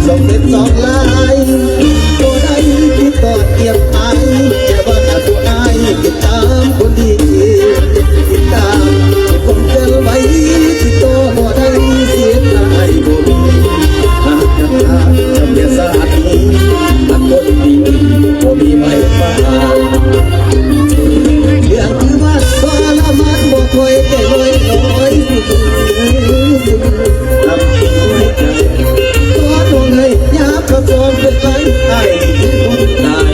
สองเด็ดสองลายตัวใดที่ต่อเกียบอายจะว่าตัวอายติดตามคนดีติดตามคนเกินไว้ที่ตัวบ่ได้เสียดายบ่มีหากจะทำเบียสาดีถ้าคนดีบ่มีไม่ฟังเรื่องคือว่าทรมานบ่ค่อยได้เลยน้อยทำให้ใจตัวตรงให้ยาก็จอมเป็นไรไอ้คนตา